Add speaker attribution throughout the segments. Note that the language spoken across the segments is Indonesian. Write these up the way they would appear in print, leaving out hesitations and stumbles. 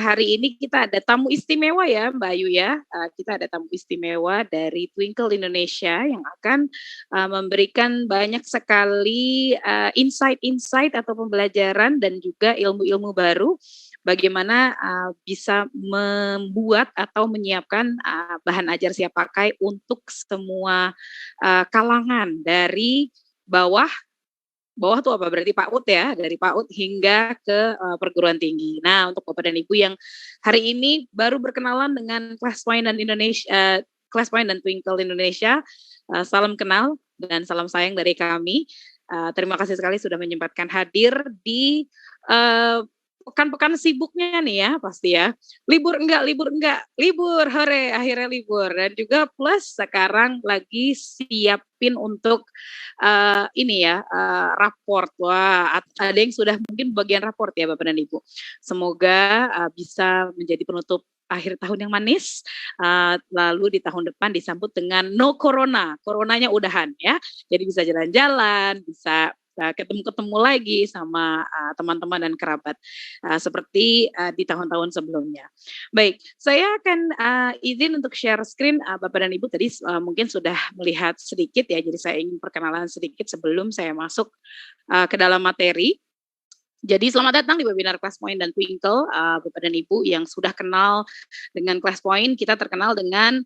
Speaker 1: hari ini kita ada tamu istimewa ya Mbak Ayu ya. Kita ada tamu istimewa dari Twinkle Indonesia yang akan memberikan banyak sekali insight-insight atau pembelajaran dan juga ilmu-ilmu baru bagaimana bisa membuat atau menyiapkan bahan ajar siap pakai untuk semua kalangan dari bawah. Bawah tuh apa berarti PAUD ya, dari PAUD hingga ke perguruan tinggi. Nah, untuk Bapak dan Ibu yang hari ini baru berkenalan dengan Classpoint dan Indonesia, Classpoint dan Twinkle Indonesia, salam kenal dan salam sayang dari kami. Terima kasih sekali sudah menyempatkan hadir di pekan-pekan sibuknya nih ya pasti ya. Libur enggak, libur, hore akhirnya libur. Dan juga plus sekarang lagi siapin untuk ini ya, raport. Wah, ada yang sudah mungkin bagian raport ya Bapak dan Ibu. Semoga bisa menjadi penutup akhir tahun yang manis, lalu di tahun depan disambut dengan no corona, coronanya udahan ya. Jadi bisa jalan-jalan, bisa ketemu-ketemu lagi sama teman-teman dan kerabat seperti di tahun-tahun sebelumnya. Baik, saya akan izin untuk share screen Bapak dan Ibu tadi mungkin sudah melihat sedikit ya, jadi saya ingin perkenalan sedikit sebelum saya masuk ke dalam materi. Jadi selamat datang di webinar Classpoint dan Twinkle, Bapak dan Ibu yang sudah kenal dengan Classpoint. Kita terkenal dengan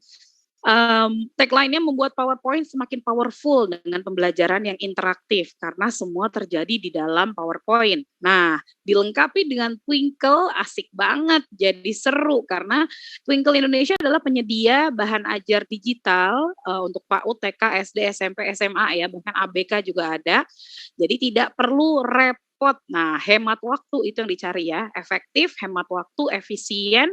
Speaker 1: tagline-nya membuat PowerPoint semakin powerful dengan pembelajaran yang interaktif karena semua terjadi di dalam PowerPoint. Nah, dilengkapi dengan Twinkle asik banget, jadi seru karena Twinkle Indonesia adalah penyedia bahan ajar digital untuk PAUD, TK, SD, SMP, SMA ya, bahkan ABK juga ada. Jadi tidak perlu repot. Nah, hemat waktu itu yang dicari ya, efektif, hemat waktu, efisien,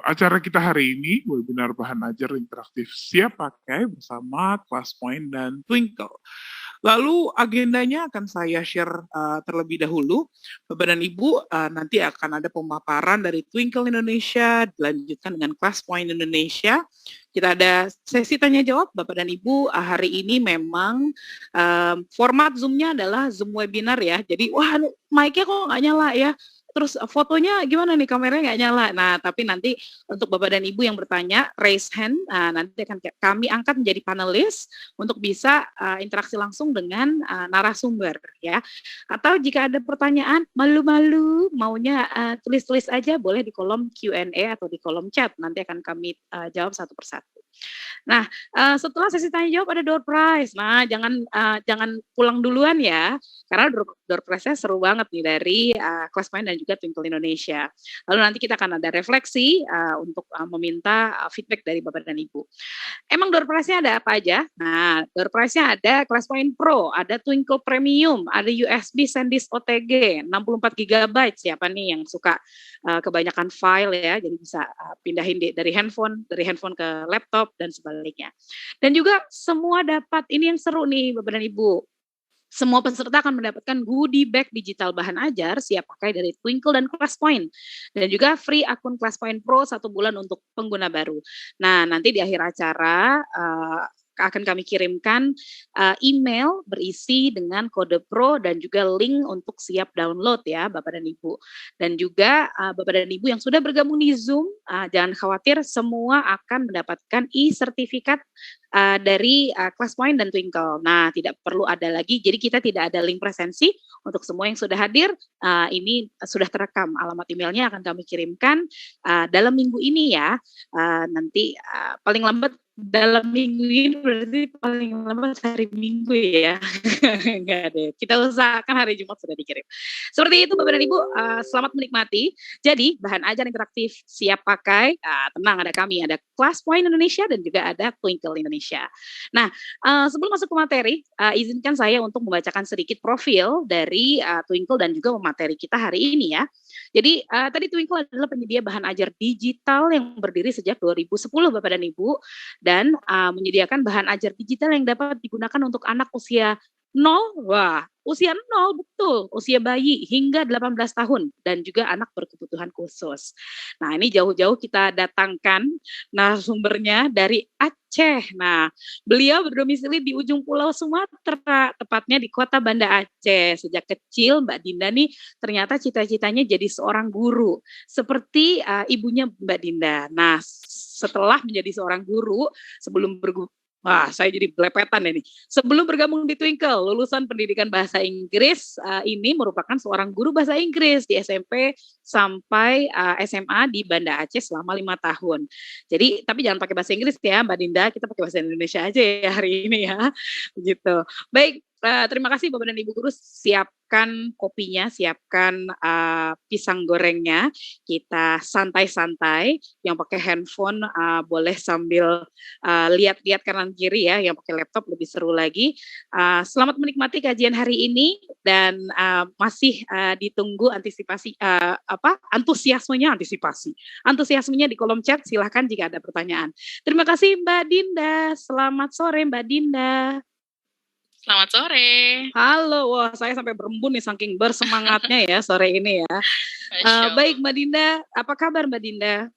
Speaker 2: acara kita hari ini, webinar bahan ajar interaktif siap pakai bersama Classpoint dan Twinkle. Lalu agendanya akan saya share terlebih dahulu. Bapak dan Ibu, nanti akan ada pemaparan dari Twinkle Indonesia, dilanjutkan dengan Classpoint Indonesia. Kita ada sesi tanya jawab, Bapak dan Ibu. Hari ini memang format Zoom-nya adalah Zoom webinar ya. Jadi, wah mic-nya kok nggak nyala ya. Terus fotonya gimana nih, kameranya nggak nyala. Nah, tapi nanti untuk Bapak dan Ibu yang bertanya, raise hand, nanti akan kami angkat menjadi panelis untuk bisa interaksi langsung dengan narasumber ya. Atau jika ada pertanyaan, malu-malu, maunya tulis-tulis aja, boleh di kolom Q&A atau di kolom chat, nanti akan kami jawab satu persatu. Nah, setelah sesi tanya jawab ada door prize. Nah, jangan pulang duluan ya, karena door prize-nya seru banget nih dari Classpoint dan juga Twinkle Indonesia. Lalu nanti kita akan ada refleksi untuk meminta feedback dari Bapak dan Ibu. Emang door prize-nya ada apa aja? Nah, door prize-nya ada Classpoint Pro, ada Twinkle Premium, ada USB SanDisk OTG 64 GB. Siapa nih yang suka kebanyakan file ya, jadi bisa pindahin dari handphone ke laptop dan sebaliknya. Dan juga semua dapat, ini yang seru nih Bapak dan Ibu, semua peserta akan mendapatkan goodie bag digital bahan ajar siap pakai dari Twinkle dan Classpoint. Dan juga free akun Classpoint Pro 1 bulan untuk pengguna baru. Nah, nanti di akhir acara akan kami kirimkan email berisi dengan kode pro dan juga link untuk siap download ya Bapak dan Ibu. Dan juga Bapak dan Ibu yang sudah bergabung di Zoom, jangan khawatir, semua akan mendapatkan e-sertifikat dari Classpoint dan Twinkle. Nah, tidak perlu ada lagi, jadi kita tidak ada link presensi untuk semua yang sudah hadir. Ini sudah terekam, alamat emailnya akan kami kirimkan dalam minggu ini ya. Nanti paling lambat dalam minggu ini berarti paling lambat hari Minggu ya. Enggak deh, kita usahakan hari Jumat sudah dikirim. Seperti itu Bapak dan Ibu, selamat menikmati. Jadi bahan ajar interaktif siap pakai, tenang, ada kami, ada Classpoint Indonesia dan juga ada Twinkle Indonesia. Nah, sebelum masuk ke materi, izinkan saya untuk membacakan sedikit profil dari Twinkle dan juga materi kita hari ini ya. Jadi tadi Twinkle adalah penyedia bahan ajar digital yang berdiri sejak 2010 Bapak dan Ibu, dan menyediakan bahan ajar digital yang dapat digunakan untuk anak usia
Speaker 1: Nol, wah, usia nol betul, usia bayi hingga 18 tahun dan juga anak berkebutuhan khusus. Nah, ini jauh-jauh kita datangkan narasumbernya dari Aceh. Nah, beliau berdomisili di ujung pulau Sumatera, tepatnya di kota Banda Aceh. Sejak kecil Mbak Dinda nih ternyata cita-citanya jadi seorang guru, seperti ibunya Mbak Dinda. Nah, setelah menjadi seorang guru, sebelum wah, saya jadi belepetan ini. Sebelum bergabung di Twinkle, lulusan pendidikan bahasa Inggris ini merupakan seorang guru bahasa Inggris di SMP sampai SMA di Banda Aceh selama 5 tahun. Jadi, tapi jangan pakai bahasa Inggris ya, Mbak Dinda. Kita pakai bahasa Indonesia aja ya hari ini ya. Gitu. Baik, terima kasih Bapak dan Ibu Guru. Siapkan kopinya, siapkan pisang gorengnya. Kita santai-santai. Yang pakai handphone boleh sambil lihat-lihat kanan kiri ya, yang pakai laptop lebih seru lagi. Selamat menikmati kajian hari ini dan masih ditunggu antusiasmenya di kolom chat. Silahkan jika ada pertanyaan. Terima kasih Mbak Dinda. Selamat sore Mbak Dinda.
Speaker 3: Selamat sore.
Speaker 1: Halo, wah saya sampai berembun nih saking bersemangatnya ya sore ini ya. Baik Mbak Dinda, apa kabar Mbak Dinda?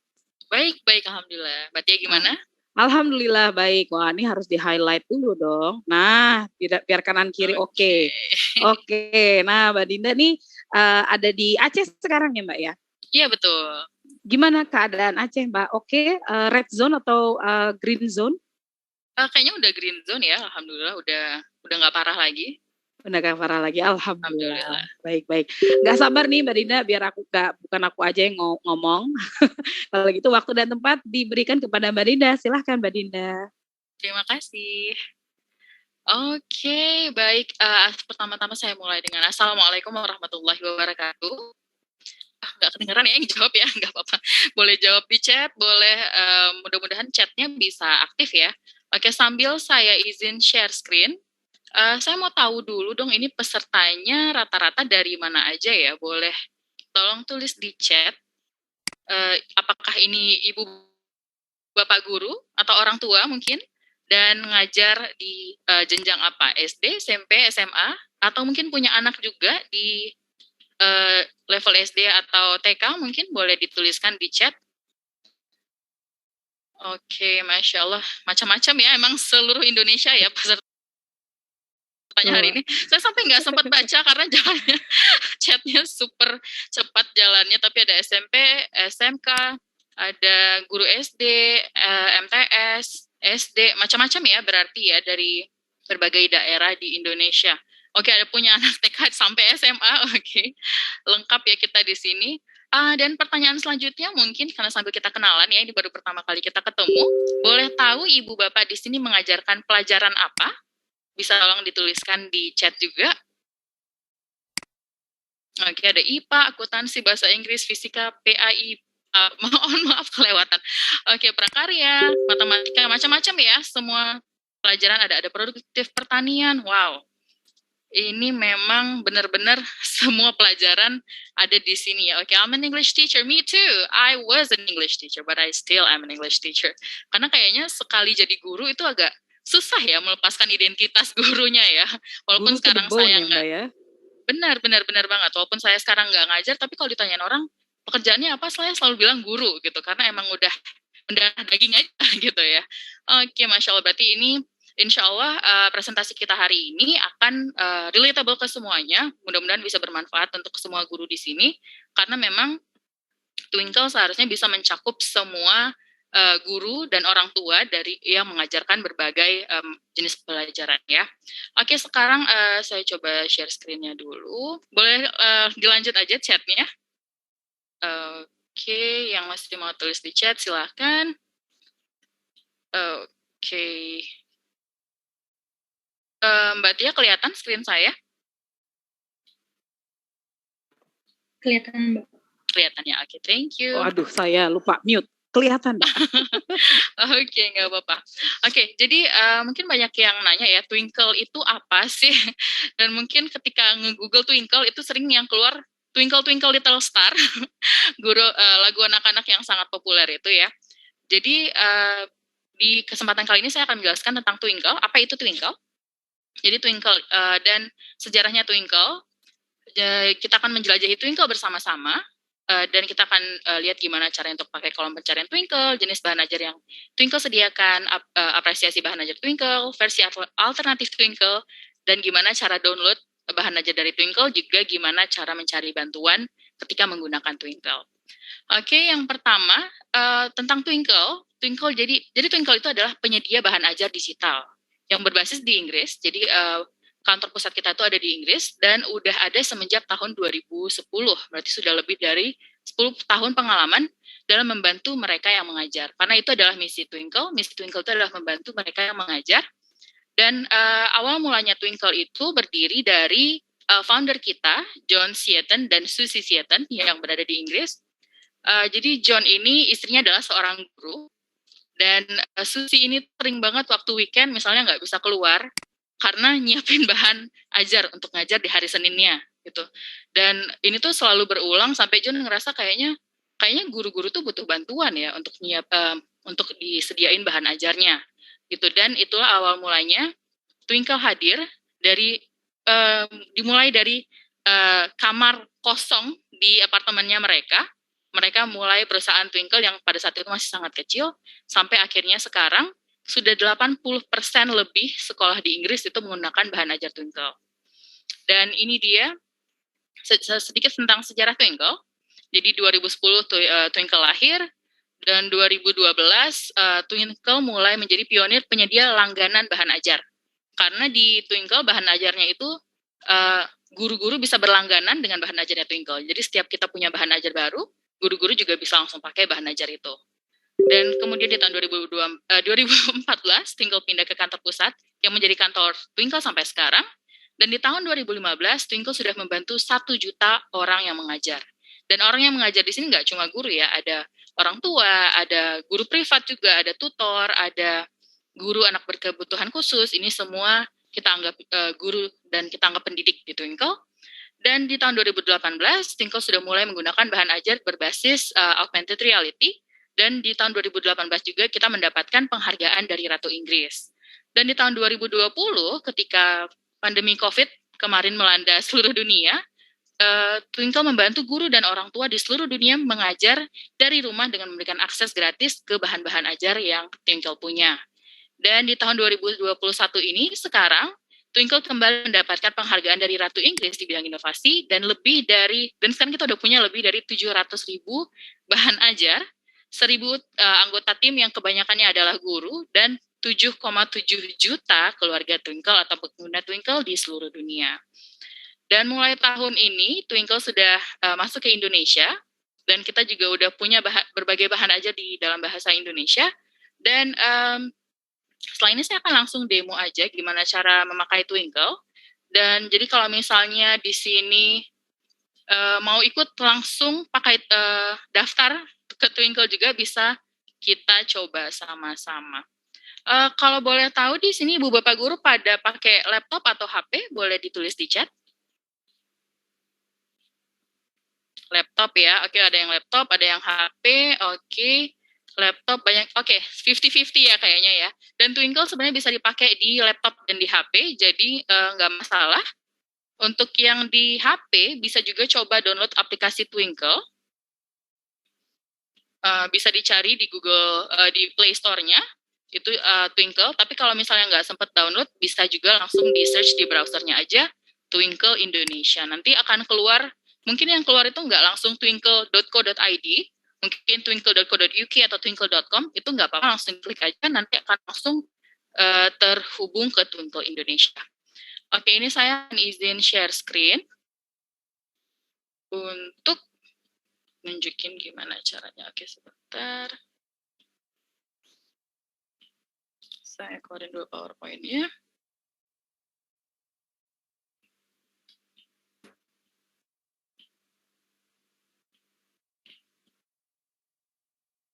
Speaker 3: Baik, alhamdulillah. Mbak Tia gimana?
Speaker 1: Alhamdulillah baik. Wah, ini harus di-highlight dulu dong. Nah, tidak biar kanan kiri oke. Oke. Nah, Mbak Dinda nih ada di Aceh sekarang ya, Mbak ya?
Speaker 3: Iya, betul.
Speaker 1: Gimana keadaan Aceh, Mbak? Oke, red zone atau green zone?
Speaker 3: Kayaknya udah green zone ya, alhamdulillah udah nggak parah lagi.
Speaker 1: Udah gak parah lagi, alhamdulillah. Baik. Gak sabar nih Mbak Dinda, biar bukan aku aja yang ngomong. Kalau gitu waktu dan tempat diberikan kepada Mbak Dinda. Silahkan Mbak Dinda.
Speaker 3: Terima kasih. Oke, baik. Pertama-tama saya mulai dengan Assalamualaikum warahmatullahi wabarakatuh. Nggak kedengeran ya yang jawab ya, nggak apa-apa. Boleh jawab di chat, boleh mudah-mudahan chatnya bisa aktif ya. Oke, sambil saya izin share screen, saya mau tahu dulu dong ini pesertanya rata-rata dari mana aja ya, boleh tolong tulis di chat, apakah ini ibu bapak guru atau orang tua mungkin, dan ngajar di jenjang apa, SD, SMP, SMA, atau mungkin punya anak juga di level SD atau TK, mungkin boleh dituliskan di chat. Oke, Masya Allah, macam-macam ya, emang seluruh Indonesia ya pesertanya hari ini. Saya sampai nggak sempat baca karena jalannya, chatnya super cepat jalannya, tapi ada SMP, SMK, ada guru SD, MTS, SD, macam-macam ya berarti ya dari berbagai daerah di Indonesia. Oke, ada punya anak TK sampai SMA, oke. Lengkap ya kita di sini. Dan pertanyaan selanjutnya mungkin karena sambil kita kenalan ya, ini baru pertama kali kita ketemu, boleh tahu ibu bapak di sini mengajarkan pelajaran apa? Bisa tolong dituliskan di chat juga. Oke, ada IPA, akuntansi, bahasa Inggris, fisika, PAI, maaf kelewatan. Oke, prakarya, matematika, macam-macam ya, semua pelajaran ada produktif pertanian, wow. Ini memang benar-benar semua pelajaran ada di sini ya. Oke, I'm an English teacher. Me too. I was an English teacher, but I still am an English teacher. Karena kayaknya sekali jadi guru itu agak susah ya melepaskan identitas gurunya ya. Walaupun
Speaker 1: guru
Speaker 3: sekarang saya nggak.
Speaker 1: Ya?
Speaker 3: Benar banget. Walaupun saya sekarang nggak ngajar, tapi kalau ditanyain orang pekerjaannya apa, saya selalu bilang guru gitu. Karena emang udah daging aja gitu ya. Oke, Masya Allah. Berarti ini insya Allah presentasi kita hari ini akan relatable ke semuanya. Mudah-mudahan bisa bermanfaat untuk semua guru di sini. Karena memang Twinkle seharusnya bisa mencakup semua guru dan orang tua dari yang mengajarkan berbagai jenis pelajaran ya. Oke, sekarang saya coba share screen-nya dulu. Boleh dilanjut aja chat-nya. Oke, yang masih mau tulis di chat silahkan. Oke. Mbak Tia, kelihatan screen saya?
Speaker 4: Kelihatan, Mbak.
Speaker 3: Kelihatan ya, oke, thank you.
Speaker 1: Aduh, saya lupa mute. Kelihatan, Mbak.
Speaker 3: Oke, nggak apa-apa. Oke, jadi mungkin banyak yang nanya ya, Twinkle itu apa sih? Dan mungkin ketika nge-google Twinkle itu sering yang keluar Twinkle Twinkle Little Star, lagu anak-anak yang sangat populer itu ya. Jadi di kesempatan kali ini saya akan menjelaskan tentang Twinkle. Apa itu Twinkle? Jadi Twinkle dan sejarahnya Twinkle, kita akan menjelajahi Twinkle bersama-sama. Dan kita akan lihat gimana cara untuk pakai kolom pencarian Twinkle, jenis bahan ajar yang Twinkle sediakan, apresiasi bahan ajar Twinkle, versi alternatif Twinkle, dan gimana cara download bahan ajar dari Twinkle, juga gimana cara mencari bantuan ketika menggunakan Twinkle. Oke, yang pertama tentang Twinkle. Jadi Twinkle itu adalah penyedia bahan ajar digital yang berbasis di Inggris. Jadi kantor pusat kita itu ada di Inggris dan udah ada semenjak tahun 2010. Berarti sudah lebih dari 10 tahun pengalaman dalam membantu mereka yang mengajar. Karena itu adalah misi Twinkle. Misi Twinkle itu adalah membantu mereka yang mengajar. Dan awal mulanya Twinkle itu berdiri dari founder kita, John Seaton dan Susie Seaton yang berada di Inggris. Jadi John ini istrinya adalah seorang guru. Dan Susie ini sering banget waktu weekend misalnya nggak bisa keluar, karena nyiapin bahan ajar untuk ngajar di hari Seninnya gitu. Dan ini tuh selalu berulang sampai John ngerasa kayaknya guru-guru tuh butuh bantuan ya untuk disediain bahan ajarnya gitu. Dan itulah awal mulanya Twinkle hadir dari dimulai dari kamar kosong di apartemennya mereka. Mereka mulai perusahaan Twinkle yang pada saat itu masih sangat kecil sampai akhirnya sekarang sudah 80% lebih sekolah di Inggris itu menggunakan bahan ajar Twinkle. Dan ini dia sedikit tentang sejarah Twinkle. Jadi 2010 Twinkle lahir, dan 2012 Twinkle mulai menjadi pionir penyedia langganan bahan ajar. Karena di Twinkle bahan ajarnya itu guru-guru bisa berlangganan dengan bahan ajarnya Twinkle. Jadi setiap kita punya bahan ajar baru, guru-guru juga bisa langsung pakai bahan ajar itu. Dan kemudian di tahun 2014, Twinkle pindah ke kantor pusat yang menjadi kantor Twinkle sampai sekarang. Dan di tahun 2015, Twinkle sudah membantu 1 juta orang yang mengajar. Dan orang yang mengajar di sini nggak cuma guru ya, ada orang tua, ada guru privat juga, ada tutor, ada guru anak berkebutuhan khusus. Ini semua kita anggap guru dan kita anggap pendidik di Twinkle. Dan di tahun 2018, Twinkle sudah mulai menggunakan bahan ajar berbasis augmented reality. Dan di tahun 2018 juga kita mendapatkan penghargaan dari Ratu Inggris. Dan di tahun 2020, ketika pandemi COVID kemarin melanda seluruh dunia, Twinkle membantu guru dan orang tua di seluruh dunia mengajar dari rumah dengan memberikan akses gratis ke bahan-bahan ajar yang Twinkle punya. Dan di tahun 2021 ini, sekarang, Twinkle kembali mendapatkan penghargaan dari Ratu Inggris di bidang inovasi, dan sekarang kita udah punya lebih dari 700.000 bahan ajar, 1.000 anggota tim yang kebanyakannya adalah guru, dan 7,7 juta keluarga Twinkle atau pengguna Twinkle di seluruh dunia. Dan mulai tahun ini, Twinkle sudah masuk ke Indonesia, dan kita juga udah punya berbagai bahan ajar di dalam bahasa Indonesia. Dan setelah ini saya akan langsung demo aja gimana cara memakai Twinkle. Dan jadi kalau misalnya di sini mau ikut langsung pakai daftar ke Twinkle juga bisa kita coba sama-sama. Kalau boleh tahu di sini Ibu Bapak Guru pada pakai laptop atau HP, boleh ditulis di chat. Laptop ya, oke, ada yang laptop, ada yang HP, oke. Laptop banyak, oke, 50-50 ya kayaknya ya. Dan Twinkle sebenarnya bisa dipakai di laptop dan di HP, jadi nggak masalah. Untuk yang di HP, bisa juga coba download aplikasi Twinkle. Bisa dicari di Google, di Play Store-nya, itu Twinkle. Tapi kalau misalnya nggak sempat download, bisa juga langsung di-search di browsernya aja, Twinkle Indonesia. Nanti akan keluar, mungkin yang keluar itu nggak langsung twinkle.co.id, mungkin twinkle.co.uk atau twinkle.com, itu nggak apa-apa, langsung klik aja, nanti akan langsung terhubung ke Twinkle Indonesia. Oke, ini saya izin share screen untuk nunjukin gimana caranya. Oke, sebentar. Saya keluarin dulu PowerPoint-nya.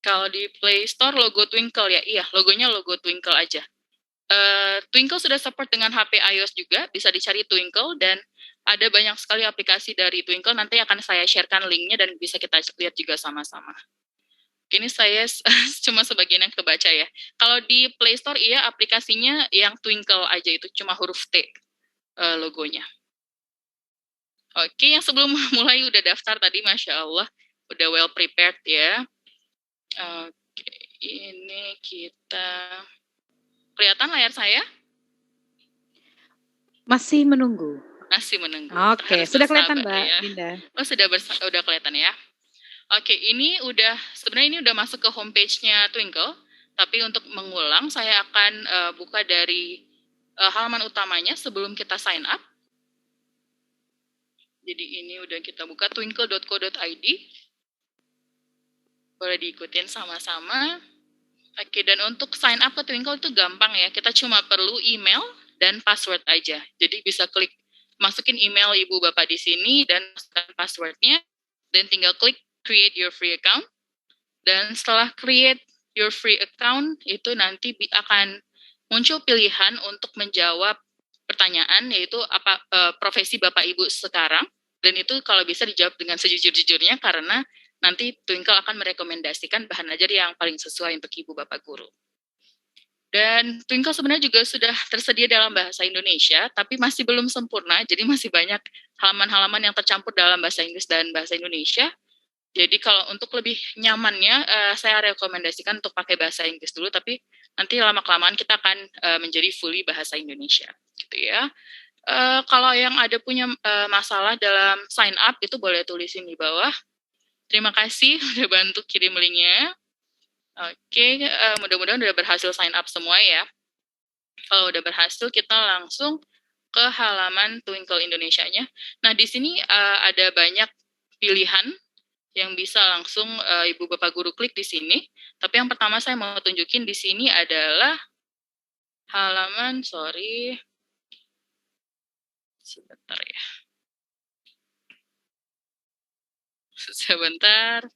Speaker 3: Kalau di Play Store logo Twinkle ya, iya, logonya logo Twinkle aja. Twinkle sudah support dengan HP iOS juga, bisa dicari Twinkle, dan ada banyak sekali aplikasi dari Twinkle, nanti akan saya sharekan linknya dan bisa kita lihat juga sama-sama. Ini saya cuma sebagian yang kebaca ya. Kalau di Play Store iya aplikasinya yang Twinkle aja, itu cuma huruf T logonya. Oke, yang sebelum mulai udah daftar tadi, Masya Allah. Udah well prepared ya. Oke, ini kita... Kelihatan layar saya?
Speaker 1: Masih menunggu.
Speaker 3: Masih menunggu.
Speaker 1: Oke, sudah kelihatan Mbak
Speaker 3: ya.
Speaker 1: Dinda.
Speaker 3: Oh, udah kelihatan ya. Oke, ini sebenarnya ini udah masuk ke homepage-nya Twinkle, tapi untuk mengulang saya akan buka dari halaman utamanya sebelum kita sign up. Jadi ini udah kita buka twinkle.co.id. Boleh diikutin sama-sama. Oke, dan untuk sign up ke Twinkle itu gampang ya. Kita cuma perlu email dan password aja. Jadi bisa klik masukin email ibu bapak di sini dan masukkan passwordnya, dan tinggal klik create your free account. Dan setelah create your free account itu nanti akan muncul pilihan untuk menjawab pertanyaan, yaitu apa profesi bapak ibu sekarang. Dan itu kalau bisa dijawab dengan sejujur-jujurnya, karena nanti Twinkle akan merekomendasikan bahan ajar yang paling sesuai untuk ibu bapak guru. Dan Twinkle sebenarnya juga sudah tersedia dalam bahasa Indonesia, tapi masih belum sempurna, jadi masih banyak halaman-halaman yang tercampur dalam bahasa Inggris dan bahasa Indonesia. Jadi kalau untuk lebih nyamannya, saya rekomendasikan untuk pakai bahasa Inggris dulu, tapi nanti lama-kelamaan kita akan menjadi fully bahasa Indonesia, gitu ya. Kalau yang ada punya masalah dalam sign up, itu boleh tulisin di bawah. Terima kasih udah bantu kirim linknya. Oke, mudah-mudahan udah berhasil sign up semua ya. Kalau udah berhasil, kita langsung ke halaman Twinkle Indonesia-nya. Nah, di sini ada banyak pilihan yang bisa langsung ibu bapak guru klik di sini. Tapi yang pertama saya mau tunjukin di sini adalah halaman, sebentar ya. Sebentar.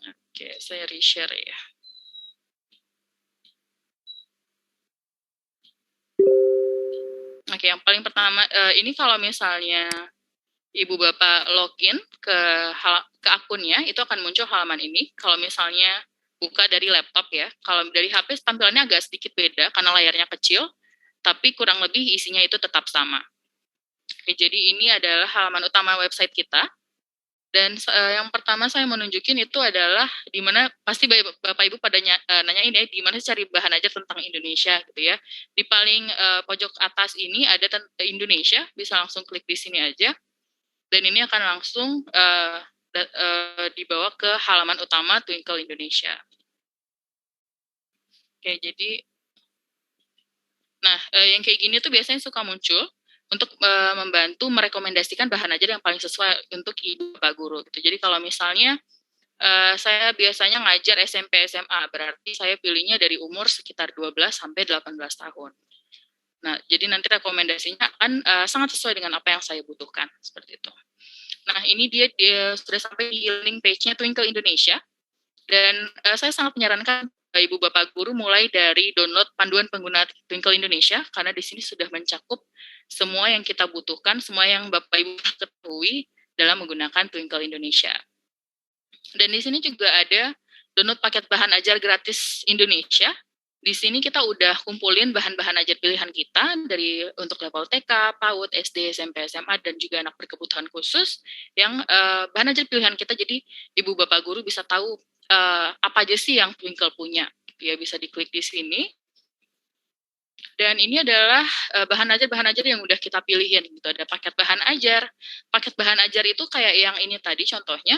Speaker 3: Oke, saya reshare ya. Oke, yang paling pertama, ini kalau misalnya ibu bapak login ke akunnya, itu akan muncul halaman ini. Kalau misalnya buka dari laptop ya, kalau dari HP tampilannya agak sedikit beda karena layarnya kecil, tapi kurang lebih isinya itu tetap sama. Oke, jadi ini adalah halaman utama website kita. Dan yang pertama saya mau nunjukin itu adalah di mana pasti Bapak Ibu pada nanyain ya, di mana cari bahan ajar tentang Indonesia gitu ya. Di paling pojok atas ini ada Indonesia, bisa langsung klik di sini aja. Dan ini akan langsung dibawa ke halaman utama Twinkle Indonesia. Oke, jadi nah yang kayak gini tuh biasanya suka muncul untuk membantu merekomendasikan bahan ajar yang paling sesuai untuk ibu bapak guru gitu. Jadi kalau misalnya saya biasanya ngajar SMP SMA, berarti saya pilihnya dari umur sekitar 12 sampai 18 tahun. Nah, jadi nanti rekomendasinya akan sangat sesuai dengan apa yang saya butuhkan, seperti itu. Nah, ini dia sudah sampai di link page-nya Twinkle Indonesia, dan saya sangat menyarankan ibu bapak guru mulai dari download panduan pengguna Twinkle Indonesia, karena di sini sudah mencakup semua yang kita butuhkan, semua yang bapak ibu ketahui dalam menggunakan Twinkle Indonesia. Dan di sini juga ada download paket bahan ajar gratis Indonesia. Di sini kita udah kumpulin bahan-bahan ajar pilihan kita dari untuk level TK, PAUD, SD, SMP, SMA, dan juga anak berkebutuhan khusus yang bahan ajar pilihan kita. Jadi ibu bapak guru bisa tahu apa aja sih yang Twinkle punya. Ya, bisa diklik di sini. Dan ini adalah bahan ajar yang udah kita pilihin gitu. Ada paket bahan ajar. Paket bahan ajar itu kayak yang ini tadi contohnya.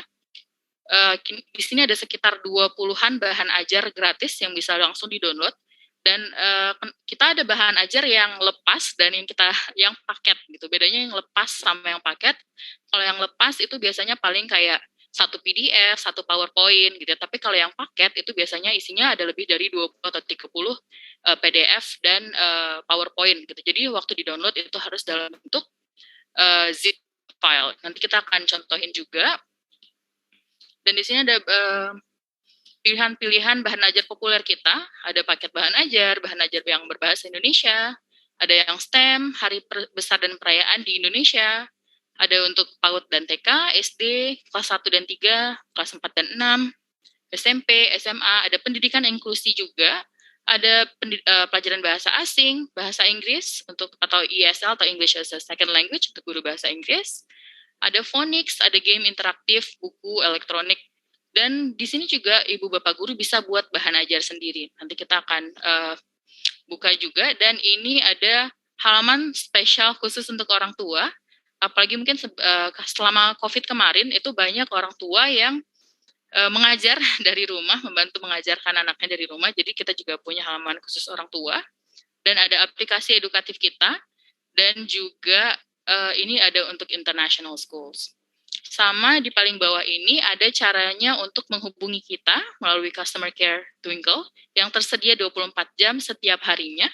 Speaker 3: Di sini ada sekitar 20-an bahan ajar gratis yang bisa langsung di-download. Dan kita ada bahan ajar yang lepas dan yang paket gitu. Bedanya yang lepas sama yang paket. Kalau yang lepas itu biasanya paling kayak satu PDF, satu PowerPoint gitu. Tapi kalau yang paket itu biasanya isinya ada lebih dari 20 atau 30 PDF dan PowerPoint gitu. Jadi waktu di-download itu harus dalam bentuk zip file. Nanti kita akan contohin juga. Dan di sini ada pilihan-pilihan bahan ajar populer kita. Ada paket bahan ajar yang berbahasa Indonesia. Ada yang STEM, Hari Besar dan Perayaan di Indonesia. Ada untuk PAUD dan TK, SD, kelas 1 dan 3, kelas 4 dan 6, SMP, SMA, ada pendidikan inklusi juga, ada pelajaran bahasa asing, bahasa Inggris untuk atau ESL atau English as a Second Language untuk guru bahasa Inggris, ada phonics, ada game interaktif, buku elektronik, dan di sini juga ibu bapak guru bisa buat bahan ajar sendiri. Nanti kita akan buka juga, dan ini ada halaman spesial khusus untuk orang tua. Apalagi mungkin selama COVID kemarin itu banyak orang tua yang mengajar dari rumah, membantu mengajarkan anaknya dari rumah. Jadi kita juga punya halaman khusus orang tua, dan ada aplikasi edukatif kita, dan juga ini ada untuk international schools. Sama di paling bawah ini ada caranya untuk menghubungi kita melalui customer care Twinkle yang tersedia 24 jam setiap harinya.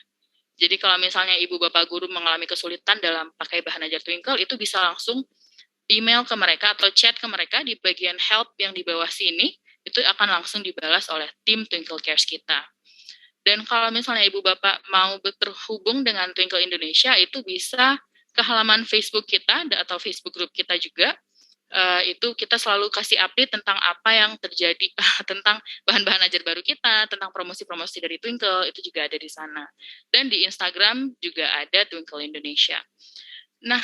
Speaker 3: Jadi kalau misalnya ibu bapak guru mengalami kesulitan dalam pakai bahan ajar Twinkle, itu bisa langsung email ke mereka atau chat ke mereka di bagian help yang di bawah sini, itu akan langsung dibalas oleh tim Twinkle Cares kita. Dan kalau misalnya ibu bapak mau terhubung dengan Twinkle Indonesia, itu bisa ke halaman Facebook kita atau Facebook group kita juga. Itu kita selalu kasih update tentang apa yang terjadi, tentang bahan-bahan ajar baru kita, tentang promosi-promosi dari Twinkle, itu juga ada di sana. Dan di Instagram juga ada Twinkle Indonesia. Nah,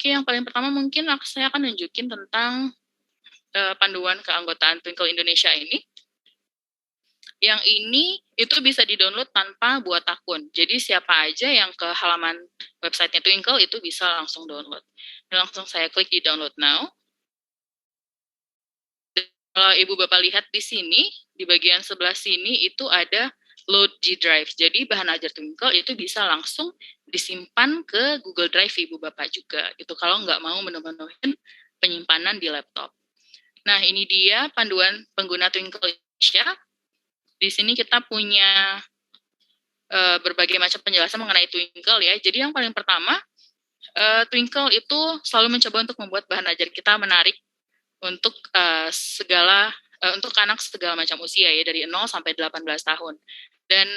Speaker 3: yang paling pertama mungkin saya akan nunjukin tentang panduan keanggotaan Twinkle Indonesia ini. Yang ini itu bisa di-download tanpa buat akun. Jadi siapa aja yang ke halaman websitenya Twinkle itu bisa langsung download. Dan langsung saya klik di download now. Kalau ibu bapak lihat di sini, di bagian sebelah sini itu ada load G Drive. Jadi bahan ajar Twinkle itu bisa langsung disimpan ke Google Drive ibu bapak juga. Itu kalau nggak mau menuhin penyimpanan di laptop. Nah, ini dia panduan pengguna Twinkle Indonesia. Di sini kita punya berbagai macam penjelasan mengenai Twinkle ya. Jadi yang paling pertama, Twinkle itu selalu mencoba untuk membuat bahan ajar kita menarik untuk untuk anak segala macam usia ya, dari 0 sampai 18 tahun. Dan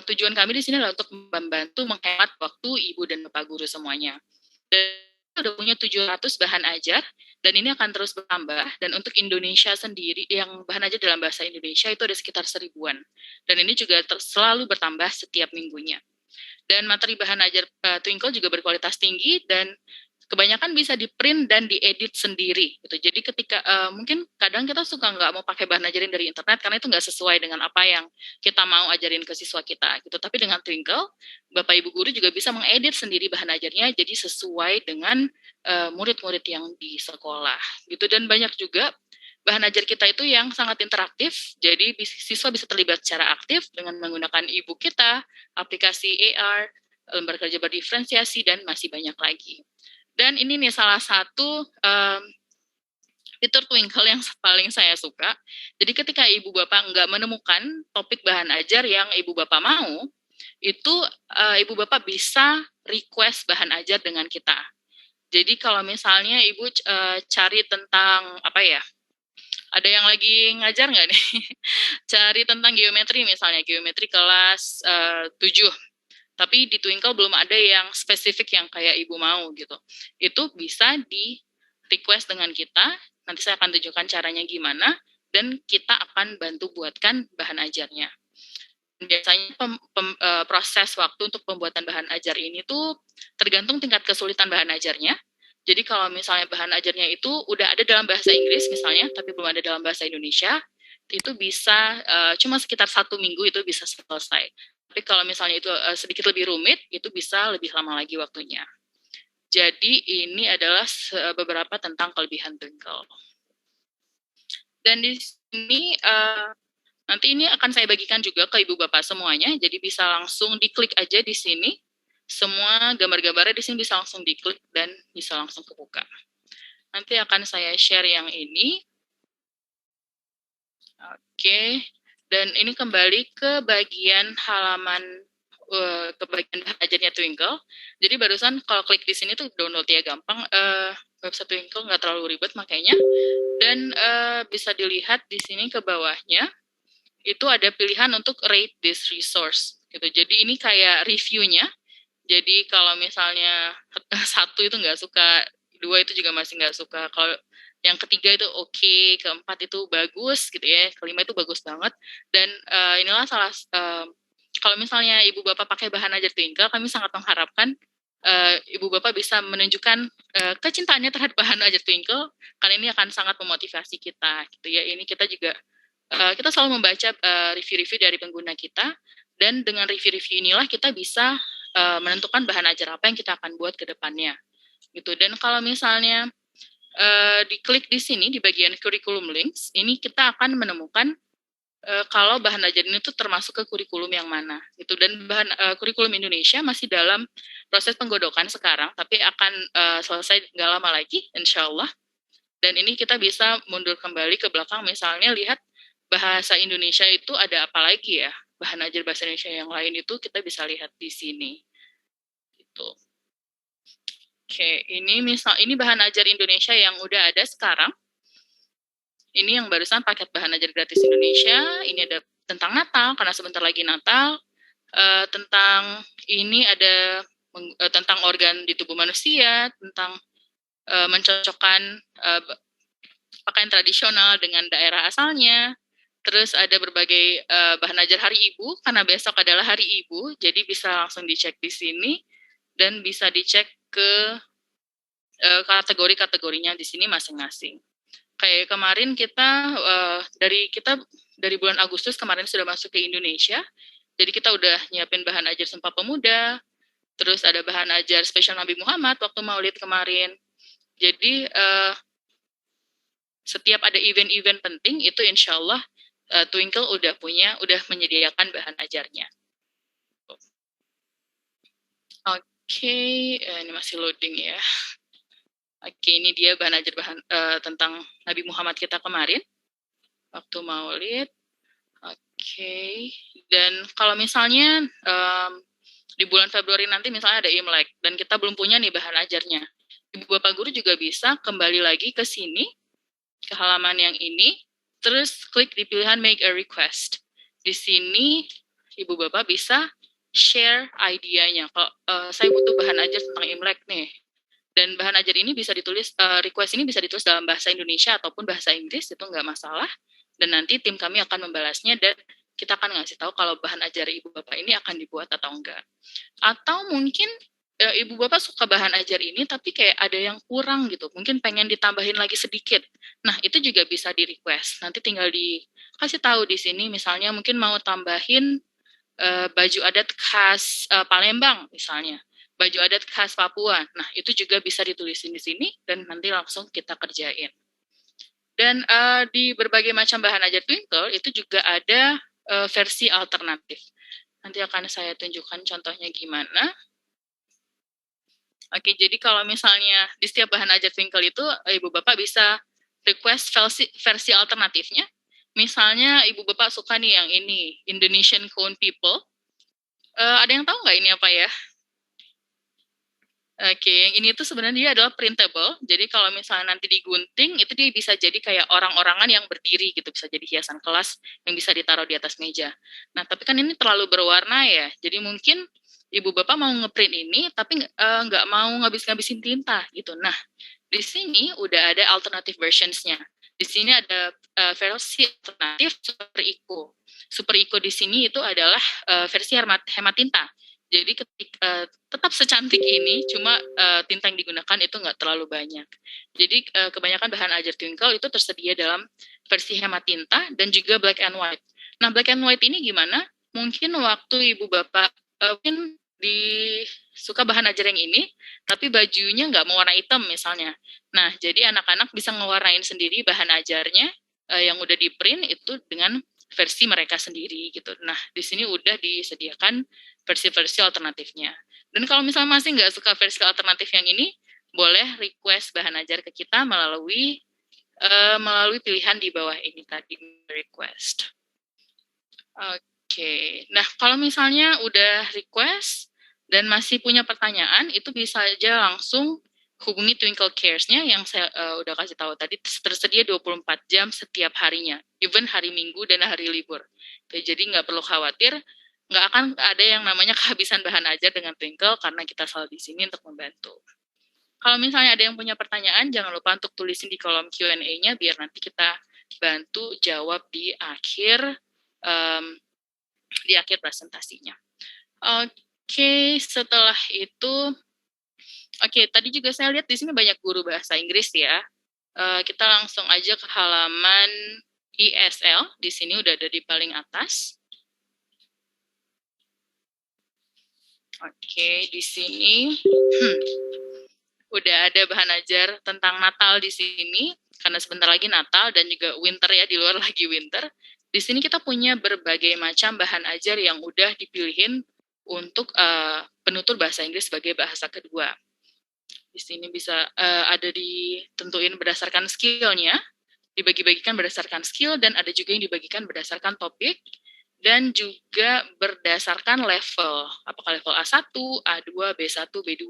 Speaker 3: tujuan kami di sini adalah untuk membantu menghemat waktu ibu dan bapak guru semuanya. Dan sudah punya 700 bahan ajar, dan ini akan terus bertambah. Dan untuk Indonesia sendiri, yang bahan ajar dalam bahasa Indonesia itu ada sekitar 1000-an. Dan ini juga selalu bertambah setiap minggunya. Dan materi bahan ajar Twinkle juga berkualitas tinggi, dan kebanyakan bisa di-print dan diedit sendiri gitu. Jadi ketika mungkin kadang kita suka nggak mau pakai bahan ajarin dari internet karena itu nggak sesuai dengan apa yang kita mau ajarin ke siswa kita gitu. Tapi dengan Twinkle, Bapak Ibu guru juga bisa mengedit sendiri bahan ajarnya jadi sesuai dengan murid-murid yang di sekolah gitu. Dan banyak juga bahan ajar kita itu yang sangat interaktif, jadi siswa bisa terlibat secara aktif dengan menggunakan e-book kita, aplikasi AR, lembar kerja berdiferensiasi, dan masih banyak lagi. Dan ini nih salah satu fitur Twinkle yang paling saya suka. Jadi ketika ibu bapak nggak menemukan topik bahan ajar yang ibu bapak mau, itu ibu bapak bisa request bahan ajar dengan kita. Jadi kalau misalnya ibu cari tentang apa ya, ada yang lagi ngajar nggak nih? Cari tentang geometri misalnya, geometri kelas 7. Tapi di Twinkle belum ada yang spesifik yang kayak ibu mau gitu. Itu bisa di request dengan kita, nanti saya akan tunjukkan caranya gimana, dan kita akan bantu buatkan bahan ajarnya. Biasanya proses waktu untuk pembuatan bahan ajar ini tuh tergantung tingkat kesulitan bahan ajarnya. Jadi kalau misalnya bahan ajarnya itu udah ada dalam bahasa Inggris misalnya, tapi belum ada dalam bahasa Indonesia, itu bisa cuma sekitar 1 minggu itu bisa selesai. Tapi kalau misalnya itu sedikit lebih rumit, itu bisa lebih lama lagi waktunya. Jadi ini adalah beberapa tentang kelebihan Twinkle. Dan di sini nanti ini akan saya bagikan juga ke ibu bapak semuanya. Jadi bisa langsung diklik aja di sini. Semua gambar-gambarnya di sini bisa langsung diklik dan bisa langsung kebuka. Nanti akan saya share yang ini. Oke. Dan ini kembali ke bagian halaman, ke bagian bahan ajarnya Twinkle. Jadi barusan kalau klik di sini tuh download ya gampang. Website Twinkle nggak terlalu ribet makanya. Dan bisa dilihat di sini ke bawahnya, itu ada pilihan untuk rate this resource. Gitu. Jadi ini kayak reviewnya. Jadi kalau misalnya 1 itu nggak suka, 2 kedua itu juga masih nggak suka. Kalau yang ketiga itu oke, keempat itu bagus gitu ya, kelima itu bagus banget. Dan inilah kalau misalnya ibu bapak pakai bahan ajar Twinkle, kami sangat mengharapkan ibu bapak bisa menunjukkan kecintaannya terhadap bahan ajar Twinkle, karena ini akan sangat memotivasi kita gitu ya. Ini kita juga kita selalu membaca review-review dari pengguna kita, dan dengan review-review inilah kita bisa menentukan bahan ajar apa yang kita akan buat ke depannya gitu. Dan kalau misalnya diklik di sini di bagian curriculum links, ini kita akan menemukan kalau bahan ajar ini tuh termasuk ke kurikulum yang mana gitu. Dan bahan kurikulum Indonesia masih dalam proses penggodokan sekarang, tapi akan selesai nggak lama lagi insya Allah. Dan ini kita bisa mundur kembali ke belakang, misalnya lihat bahasa Indonesia itu ada apa lagi ya, bahan ajar bahasa Indonesia yang lain itu kita bisa lihat di sini gitu. Oke, ini bahan ajar Indonesia yang udah ada sekarang. Ini yang barusan paket bahan ajar gratis Indonesia. Ini ada tentang Natal, karena sebentar lagi Natal. Tentang ini ada tentang organ di tubuh manusia, tentang mencocokkan pakaian tradisional dengan daerah asalnya. Terus ada berbagai bahan ajar Hari Ibu, karena besok adalah Hari Ibu, jadi bisa langsung dicek di sini dan bisa dicek ke kategori-kategorinya di sini masing-masing. Kayak kemarin kita dari bulan Agustus kemarin sudah masuk ke Indonesia, jadi kita udah nyiapin bahan ajar Sumpah Pemuda, terus ada bahan ajar spesial Nabi Muhammad waktu Maulid kemarin. Jadi setiap ada event-event penting itu insya Allah Twinkle udah menyediakan bahan ajarnya. Oke, ini masih loading ya. Oke, ini dia bahan ajar tentang Nabi Muhammad kita kemarin waktu Maulid. Oke, dan kalau misalnya di bulan Februari nanti misalnya ada Imlek dan kita belum punya nih bahan ajarnya, Ibu Bapak Guru juga bisa kembali lagi ke sini, ke halaman yang ini, terus klik di pilihan Make a Request. Di sini Ibu Bapak bisa share idenya. Kalau saya butuh bahan ajar tentang Imlek nih, dan bahan ajar ini bisa ditulis, request ini bisa ditulis dalam bahasa Indonesia ataupun bahasa Inggris, itu nggak masalah. Dan nanti tim kami akan membalasnya dan kita akan ngasih tahu kalau bahan ajar Ibu Bapak ini akan dibuat atau enggak. Atau mungkin Ibu Bapak suka bahan ajar ini tapi kayak ada yang kurang gitu, mungkin pengen ditambahin lagi sedikit. Nah, itu juga bisa di-request. Nanti tinggal dikasih tahu di sini, misalnya mungkin mau tambahin baju adat khas Palembang misalnya, baju adat khas Papua. Nah, itu juga bisa ditulisin di sini dan nanti langsung kita kerjain. Dan di berbagai macam bahan ajar Twinkle itu juga ada versi alternatif. Nanti akan saya tunjukkan contohnya gimana. Oke, jadi kalau misalnya di setiap bahan ajar Twinkle itu Ibu Bapak bisa request versi alternatifnya. Misalnya Ibu Bapak suka nih yang ini, Indonesian Cone People. Ada yang tahu nggak ini apa ya? Oke, yang ini tuh sebenarnya dia adalah printable. Jadi kalau misalnya nanti digunting, itu dia bisa jadi kayak orang-orangan yang berdiri gitu, bisa jadi hiasan kelas yang bisa ditaruh di atas meja. Nah, tapi kan ini terlalu berwarna ya. Jadi mungkin Ibu Bapak mau ngeprint ini, tapi nggak mau ngabis-ngabisin tinta gitu. Nah, di sini udah ada alternative versions-nya. Di sini ada versi alternatif Super Eco. Super Eco di sini itu adalah versi hemat tinta. Jadi tetap secantik ini, cuma tinta yang digunakan itu nggak terlalu banyak. Jadi kebanyakan bahan ajar Twinkle itu tersedia dalam versi hemat tinta dan juga black and white. Nah, black and white ini gimana? Mungkin waktu Ibu Bapak mungkin suka bahan ajar yang ini, tapi bajunya nggak mau warna hitam misalnya. Nah, jadi anak-anak bisa ngewarnain sendiri bahan ajarnya yang udah di print itu dengan versi mereka sendiri gitu. Nah, di sini udah disediakan versi-versi alternatifnya. Dan kalau misalnya masih nggak suka versi alternatif yang ini, boleh request bahan ajar ke kita melalui pilihan di bawah ini tadi, request. Oke. Nah, kalau misalnya udah request dan masih punya pertanyaan, itu bisa aja langsung hubungi Twinkle Cares-nya yang saya udah kasih tahu tadi, tersedia 24 jam setiap harinya, even hari Minggu dan hari libur. Oke, jadi nggak perlu khawatir, nggak akan ada yang namanya kehabisan bahan ajar dengan Twinkle karena kita selalu di sini untuk membantu. Kalau misalnya ada yang punya pertanyaan, jangan lupa untuk tulisin di kolom Q&A-nya biar nanti kita bantu jawab di akhir presentasinya. Oke, setelah itu, tadi juga saya lihat di sini banyak guru bahasa Inggris ya. Kita langsung aja ke halaman ESL. Di sini udah ada di paling atas. Oke, di sini udah ada bahan ajar tentang Natal di sini, karena sebentar lagi Natal dan juga winter ya, di luar lagi winter. Di sini kita punya berbagai macam bahan ajar yang udah dipilihin untuk penutur bahasa Inggris sebagai bahasa kedua. Di sini bisa ada ditentuin berdasarkan skill-nya, dibagi-bagikan berdasarkan skill, dan ada juga yang dibagikan berdasarkan topik, dan juga berdasarkan level, apakah level A1, A2, B1, B2,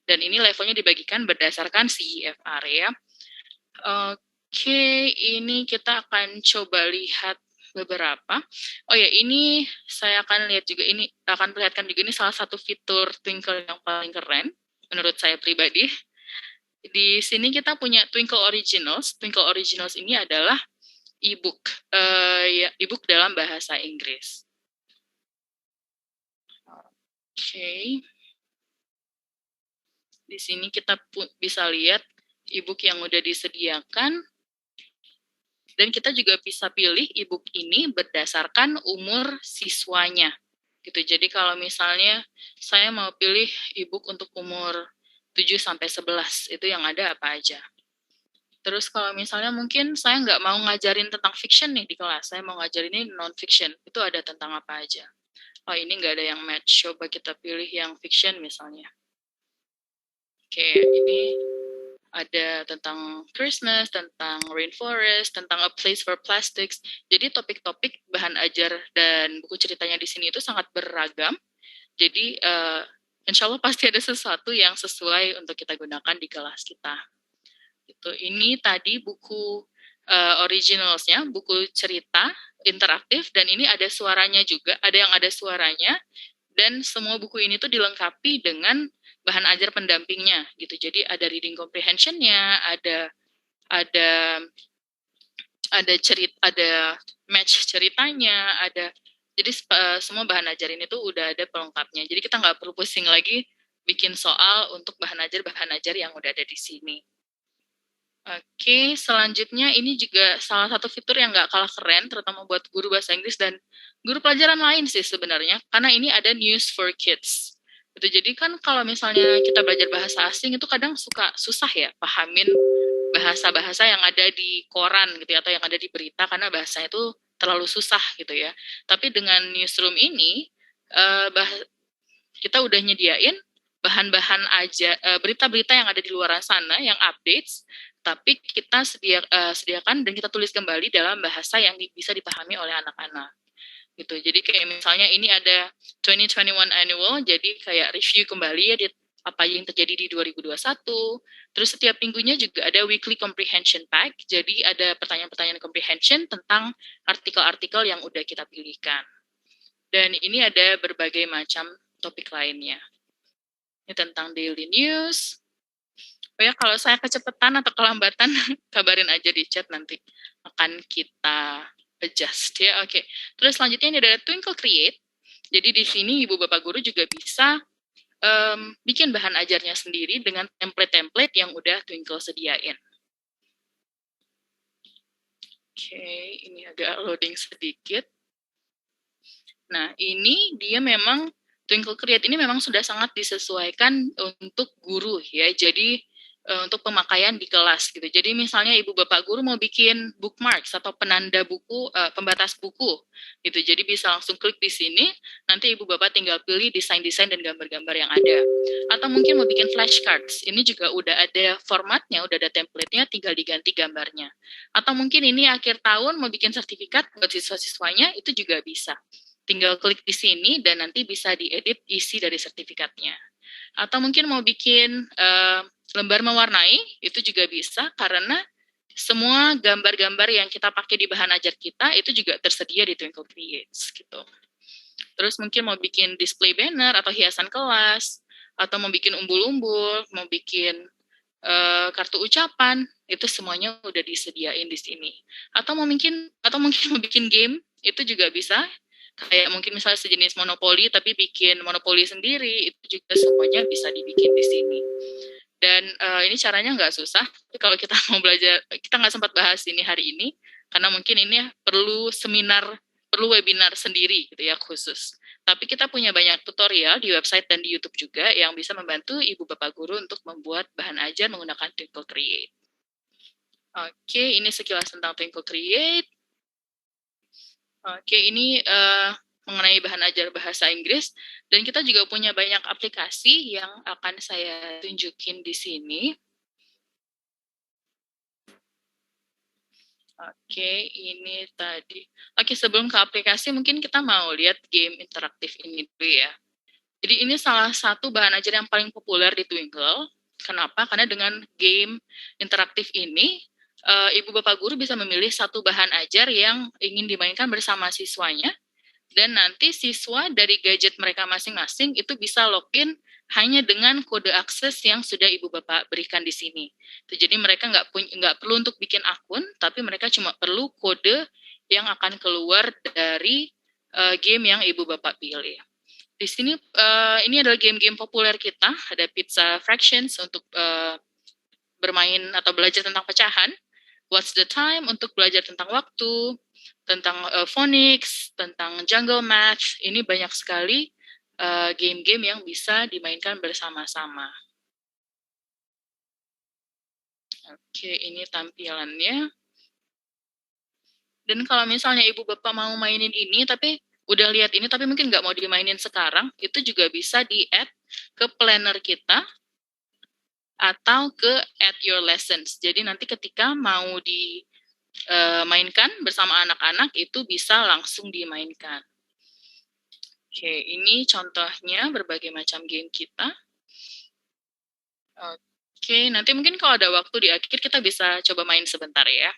Speaker 3: dan ini levelnya dibagikan berdasarkan CEFR ya. Oke, ini kita akan coba lihat beberapa. Oh ya, ini saya akan lihat juga, ini akan perlihatkan juga ini salah satu fitur Twinkle yang paling keren, menurut saya pribadi. Di sini kita punya Twinkle Originals. Twinkle Originals ini adalah e-book, e-book dalam bahasa Inggris. Oke. Di sini kita bisa lihat e-book yang udah disediakan, dan kita juga bisa pilih e-book ini berdasarkan umur siswanya. Gitu. Jadi kalau misalnya saya mau pilih e-book untuk umur 7-11, itu yang ada apa aja. Terus kalau misalnya mungkin saya nggak mau ngajarin tentang fiction nih di kelas, saya mau ngajarin ini non-fiction, itu ada tentang apa aja. Oh ini nggak ada yang match, coba kita pilih yang fiction misalnya. Oke, ini ada tentang Christmas, tentang rainforest, tentang a place for plastics. Jadi topik-topik bahan ajar dan buku ceritanya di sini itu sangat beragam. Jadi insya Allah pasti ada sesuatu yang sesuai untuk kita gunakan di kelas kita. Gitu. Ini tadi buku originalsnya, buku cerita interaktif, dan ini ada suaranya juga, ada yang ada suaranya, dan semua buku ini tuh dilengkapi dengan bahan ajar pendampingnya, gitu. Jadi ada reading comprehension-nya, ada cerita, ada match ceritanya, ada, jadi semua bahan ajar ini tuh udah ada pelengkapnya. Jadi kita nggak perlu pusing lagi bikin soal untuk bahan ajar yang udah ada di sini. Oke, selanjutnya ini juga salah satu fitur yang nggak kalah keren, terutama buat guru bahasa Inggris dan guru pelajaran lain sih sebenarnya, karena ini ada News for Kids. Gitu. Jadi kan kalau misalnya kita belajar bahasa asing itu kadang suka susah ya pahamin bahasa-bahasa yang ada di koran gitu ya, atau yang ada di berita, karena bahasanya itu terlalu susah gitu ya. Tapi dengan newsroom ini, kita udah nyediain bahan-bahan aja, berita-berita yang ada di luar sana, yang updates, tapi kita sediakan dan kita tulis kembali dalam bahasa yang bisa dipahami oleh anak-anak. Gitu. Jadi kayak misalnya ini ada 2021 annual, jadi kayak review kembali ya apa yang terjadi di 2021. Terus setiap minggunya juga ada weekly comprehension pack, jadi ada pertanyaan-pertanyaan comprehension tentang artikel-artikel yang udah kita pilihkan. Dan ini ada berbagai macam topik lainnya. Ini tentang daily news. Oh ya, kalau saya kecepatan atau kelambatan, kabarin aja di chat, nanti akan kita adjust ya. Oke. Terus selanjutnya ini ada Twinkle Create. Jadi di sini ibu bapak guru juga bisa bikin bahan ajarnya sendiri dengan template-template yang udah Twinkle sediain. Oke, ini agak loading sedikit. Nah, ini dia memang Twinkle Create ini memang sudah sangat disesuaikan untuk guru ya. Jadi untuk pemakaian di kelas gitu. Jadi misalnya ibu bapak guru mau bikin bookmarks atau penanda buku, pembatas buku gitu. Jadi bisa langsung klik di sini, nanti ibu bapak tinggal pilih desain-desain dan gambar-gambar yang ada. Atau mungkin mau bikin flashcards, ini juga udah ada formatnya, udah ada template-nya, tinggal diganti gambarnya. Atau mungkin ini akhir tahun mau bikin sertifikat buat siswa-siswanya, itu juga bisa. Tinggal klik di sini dan nanti bisa diedit isi dari sertifikatnya. Atau mungkin mau bikin lembar mewarnai, itu juga bisa, karena semua gambar-gambar yang kita pakai di bahan ajar kita itu juga tersedia di Twinkle Creates gitu. Terus mungkin mau bikin display banner atau hiasan kelas, atau mau bikin umbul-umbul, mau bikin kartu ucapan, itu semuanya udah disediain di sini. Atau mungkin mau bikin game, itu juga bisa. Kayak mungkin misalnya sejenis monopoli, tapi bikin monopoli sendiri, itu juga semuanya bisa dibikin di sini. Dan ini caranya nggak susah. Tapi kalau kita mau belajar, kita nggak sempat bahas ini hari ini, karena mungkin ini perlu webinar sendiri gitu ya khusus. Tapi kita punya banyak tutorial di website dan di YouTube juga yang bisa membantu ibu bapak guru untuk membuat bahan ajar menggunakan Twinkle Create. Oke, ini sekilas tentang Twinkle Create. Oke, ini mengenai bahan ajar bahasa Inggris. Dan kita juga punya banyak aplikasi yang akan saya tunjukin di sini. Oke, ini tadi. Oke, sebelum ke aplikasi, mungkin kita mau lihat game interaktif ini dulu ya. Jadi ini salah satu bahan ajar yang paling populer di Twinkle. Kenapa? Karena dengan game interaktif ini, ibu bapak guru bisa memilih satu bahan ajar yang ingin dimainkan bersama siswanya. Dan nanti siswa dari gadget mereka masing-masing itu bisa login hanya dengan kode akses yang sudah ibu bapak berikan di sini. Jadi mereka nggak perlu untuk bikin akun, tapi mereka cuma perlu kode yang akan keluar dari game yang ibu bapak pilih. Di sini ini adalah game-game populer kita. Ada Pizza Fractions untuk bermain atau belajar tentang pecahan. What's the Time untuk belajar tentang waktu, tentang phonics, tentang jungle match. Ini banyak sekali game-game yang bisa dimainkan bersama-sama. Oke, ini tampilannya. Dan kalau misalnya ibu bapak mau mainin ini, tapi udah lihat ini, tapi mungkin nggak mau dimainin sekarang, itu juga bisa di-add ke planner kita, atau ke add your lessons. Jadi nanti ketika mau dimainkan bersama anak-anak, itu bisa langsung dimainkan. Oke, ini contohnya berbagai macam game kita. Oke, nanti mungkin kalau ada waktu di akhir kita bisa coba main sebentar ya.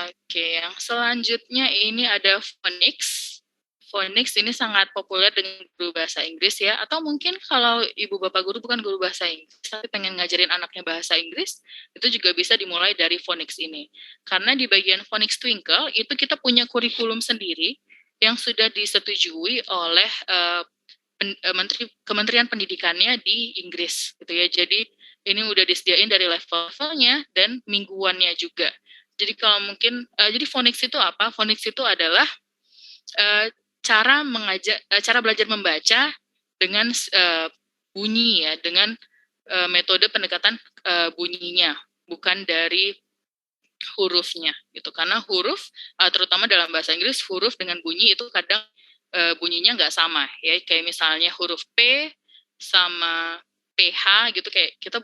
Speaker 3: Oke, yang selanjutnya ini ada phonics. Phonics ini sangat populer dengan guru bahasa Inggris ya, atau mungkin kalau ibu bapak guru bukan guru bahasa Inggris, tapi pengen ngajarin anaknya bahasa Inggris, itu juga bisa dimulai dari phonics ini. Karena di bagian phonics Twinkle, itu kita punya kurikulum sendiri yang sudah disetujui oleh Kementerian Pendidikannya di Inggris gitu ya. Jadi ini udah disediain dari level-levelnya dan mingguannya juga. Jadi kalau mungkin jadi phonics itu apa? Phonics itu adalah cara belajar membaca dengan bunyi ya, dengan metode pendekatan bunyinya, bukan dari hurufnya gitu. Karena huruf terutama dalam bahasa Inggris, huruf dengan bunyi itu kadang bunyinya nggak sama ya, kayak misalnya huruf P sama PH gitu, kayak kita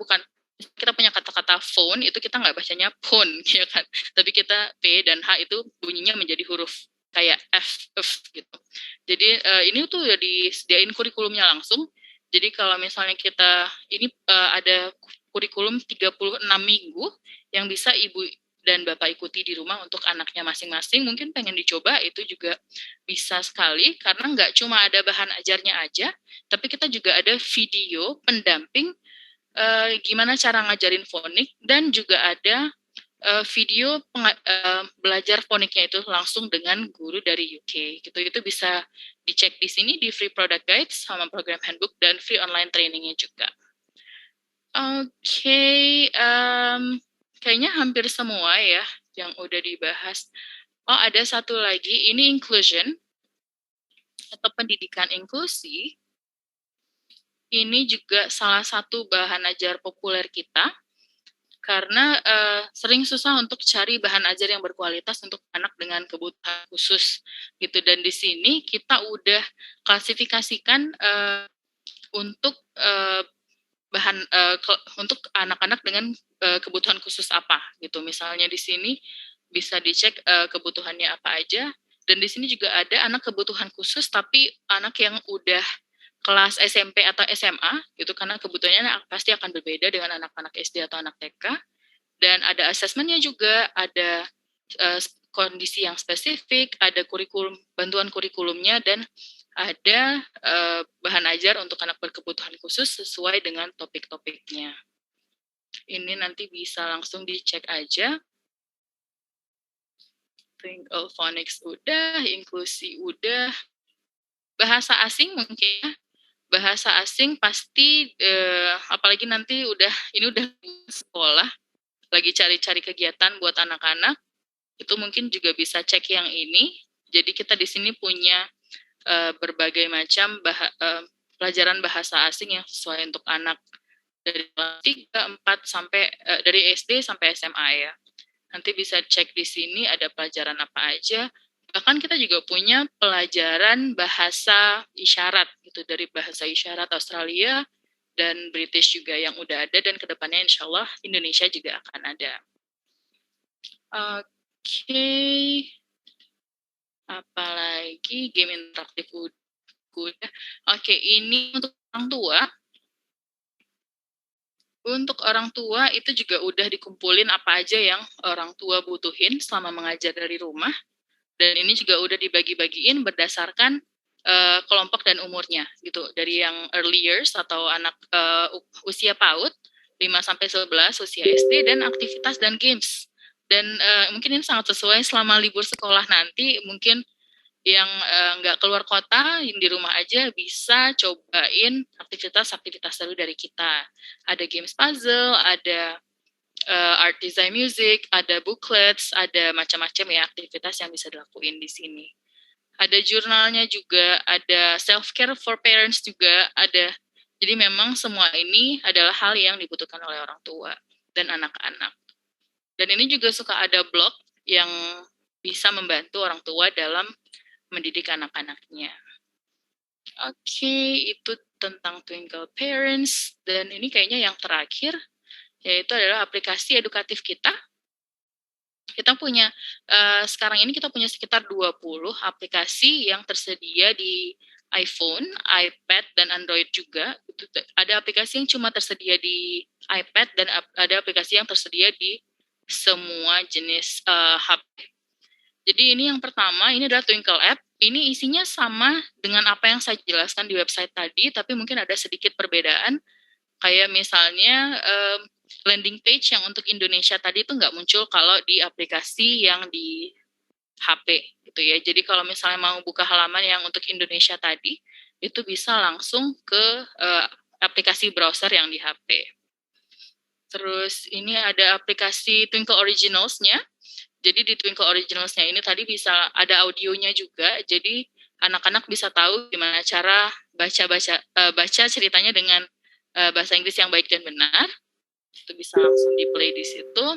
Speaker 3: punya kata-kata phone itu kita nggak bacanya phone ya kan, tapi kita P dan H itu bunyinya menjadi huruf kayak F gitu. Jadi ini tuh udah disediain kurikulumnya langsung. Jadi kalau misalnya kita ini ada kurikulum 36 minggu yang bisa ibu dan bapak ikuti di rumah untuk anaknya masing-masing. Mungkin pengen dicoba, itu juga bisa sekali, karena nggak cuma ada bahan ajarnya aja, tapi kita juga ada video pendamping gimana cara ngajarin fonik, dan juga ada video belajar foniknya itu langsung dengan guru dari UK. Itu bisa dicek di sini di free product guide sama program handbook dan free online trainingnya juga. Oke, kayaknya hampir semua ya yang udah dibahas. Oh, ada satu lagi, ini inclusion atau pendidikan inklusi. Ini juga salah satu bahan ajar populer kita, karena sering susah untuk cari bahan ajar yang berkualitas untuk anak dengan kebutuhan khusus gitu. Dan di sini kita udah klasifikasikan untuk untuk anak-anak dengan kebutuhan khusus apa gitu. Misalnya di sini bisa dicek kebutuhannya apa aja, dan di sini juga ada anak kebutuhan khusus tapi anak yang udah kelas SMP atau SMA gitu, karena kebutuhannya pasti akan berbeda dengan anak-anak SD atau anak TK. Dan ada asesmennya juga, ada kondisi yang spesifik, ada bantuan kurikulumnya, dan ada bahan ajar untuk anak berkebutuhan khusus sesuai dengan topik-topiknya. Ini nanti bisa langsung dicek aja. Twinkle Phonics udah, inklusi udah. Bahasa asing mungkin ya. Bahasa asing pasti, apalagi nanti ini udah sekolah, lagi cari-cari kegiatan buat anak-anak, itu mungkin juga bisa cek yang ini. Jadi kita di sini punya berbagai macam pelajaran bahasa asing yang sesuai untuk anak dari kelas 3, 4 sampai dari SD sampai SMA ya. Nanti bisa cek di sini ada pelajaran apa aja. Bahkan kita juga punya pelajaran bahasa isyarat gitu, dari bahasa isyarat Australia dan British juga yang udah ada, dan kedepannya insya Allah Indonesia juga akan ada. Oke. Apalagi game interaktif udah. Oke, ini untuk orang tua. Untuk orang tua itu juga udah dikumpulin apa aja yang orang tua butuhin selama mengajar dari rumah. Dan ini juga udah dibagi-bagiin berdasarkan kelompok dan umurnya gitu. Dari yang early years atau anak usia PAUD 5-11 usia SD, dan aktivitas dan games. Dan mungkin ini sangat sesuai selama libur sekolah nanti, mungkin yang nggak keluar kota, yang di rumah aja bisa cobain aktivitas-aktivitas seru dari kita. Ada games puzzle, ada art design music, ada booklets, ada macam-macam ya aktivitas yang bisa dilakuin di sini. Ada jurnalnya juga, ada self-care for parents juga ada. Jadi memang semua ini adalah hal yang dibutuhkan oleh orang tua dan anak-anak. Dan ini juga suka ada blog yang bisa membantu orang tua dalam mendidik anak-anaknya. Oke, itu tentang Twinkle Parents. Dan ini kayaknya yang terakhir, yaitu adalah aplikasi edukatif kita. Kita punya, sekarang ini kita punya sekitar 20 aplikasi yang tersedia di iPhone, iPad, dan Android juga. Ada aplikasi yang cuma tersedia di iPad, dan ada aplikasi yang tersedia di semua jenis HP. Jadi ini yang pertama, ini adalah Twinkle App. Ini isinya sama dengan apa yang saya jelaskan di website tadi, tapi mungkin ada sedikit perbedaan. Kayak misalnya landing page yang untuk Indonesia tadi itu nggak muncul kalau di aplikasi yang di HP gitu ya. Jadi kalau misalnya mau buka halaman yang untuk Indonesia tadi, itu bisa langsung ke aplikasi browser yang di HP. Terus ini ada aplikasi Twinkle Originals-nya. Jadi di Twinkle Originals-nya ini tadi bisa ada audionya juga. Jadi anak-anak bisa tahu gimana cara baca ceritanya dengan bahasa Inggris yang baik dan benar. Itu bisa langsung di-play di situ.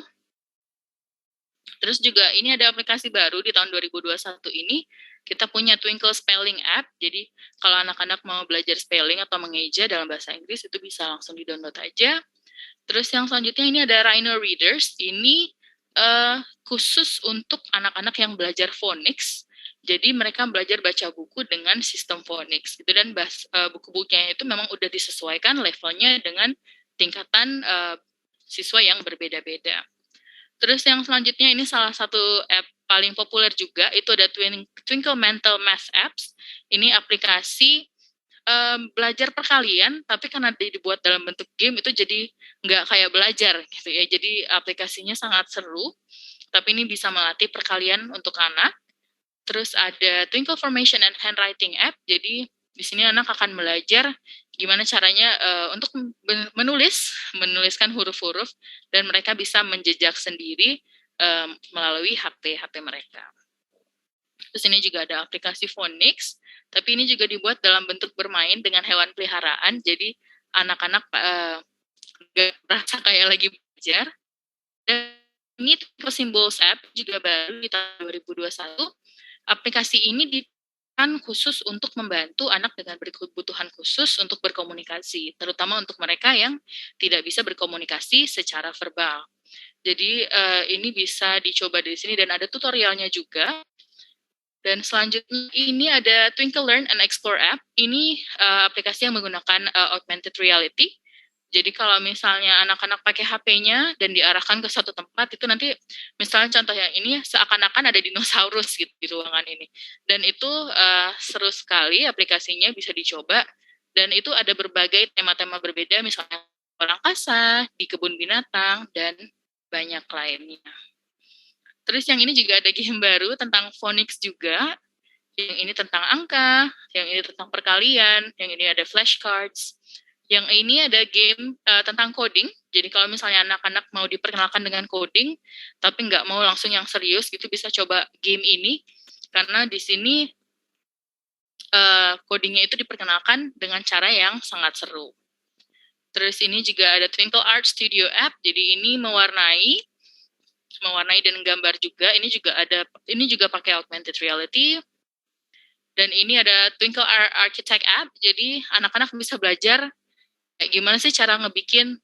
Speaker 3: Terus juga ini ada aplikasi baru di tahun 2021 ini, kita punya Twinkle Spelling App. Jadi kalau anak-anak mau belajar spelling atau mengeja dalam bahasa Inggris, itu bisa langsung di-download aja. Terus yang selanjutnya ini ada Rhino Readers. Ini khusus untuk anak-anak yang belajar phonics. Jadi mereka belajar baca buku dengan sistem phonics gitu, dan buku-bukunya itu memang udah disesuaikan levelnya dengan tingkatan siswa yang berbeda-beda. Terus yang selanjutnya ini salah satu app paling populer juga, itu ada Twinkle Mental Math Apps. Ini aplikasi belajar perkalian, tapi karena dibuat dalam bentuk game, itu jadi nggak kayak belajar gitu ya. Jadi aplikasinya sangat seru, tapi ini bisa melatih perkalian untuk anak. Terus ada Twinkle Formation and Handwriting App. Jadi di sini anak akan belajar gimana caranya untuk menuliskan huruf-huruf, dan mereka bisa menjejak sendiri melalui HP mereka. Terus ini juga ada aplikasi Phonics, tapi ini juga dibuat dalam bentuk bermain dengan hewan peliharaan. Jadi anak-anak gak merasa kayak lagi belajar. Dan ini Twinkle Symbols App juga baru di tahun 2021. Aplikasi ini diberikan khusus untuk membantu anak dengan berkebutuhan khusus untuk berkomunikasi, terutama untuk mereka yang tidak bisa berkomunikasi secara verbal. Jadi ini bisa dicoba di sini, dan ada tutorialnya juga. Dan selanjutnya ini ada Twinkle Learn and Explore App. Ini aplikasi yang menggunakan augmented reality. Jadi kalau misalnya anak-anak pakai HP-nya dan diarahkan ke suatu tempat, itu nanti misalnya contoh yang ini seakan-akan ada dinosaurus gitu di ruangan ini. Dan itu seru sekali aplikasinya, bisa dicoba. Dan itu ada berbagai tema-tema berbeda, misalnya kapal angkasa, di kebun binatang, dan banyak lainnya. Terus yang ini juga ada game baru tentang phonics juga. Yang ini tentang angka, yang ini tentang perkalian, yang ini ada flashcards. Yang ini ada game tentang coding. Jadi kalau misalnya anak-anak mau diperkenalkan dengan coding, tapi nggak mau langsung yang serius gitu, bisa coba game ini. Karena di sini codingnya itu diperkenalkan dengan cara yang sangat seru. Terus ini juga ada Twinkle Art Studio App. Jadi ini mewarnai dan gambar juga. Ini juga pakai augmented reality. Dan ini ada Twinkle Architect App, jadi anak-anak bisa belajar kayak gimana sih cara ngebikin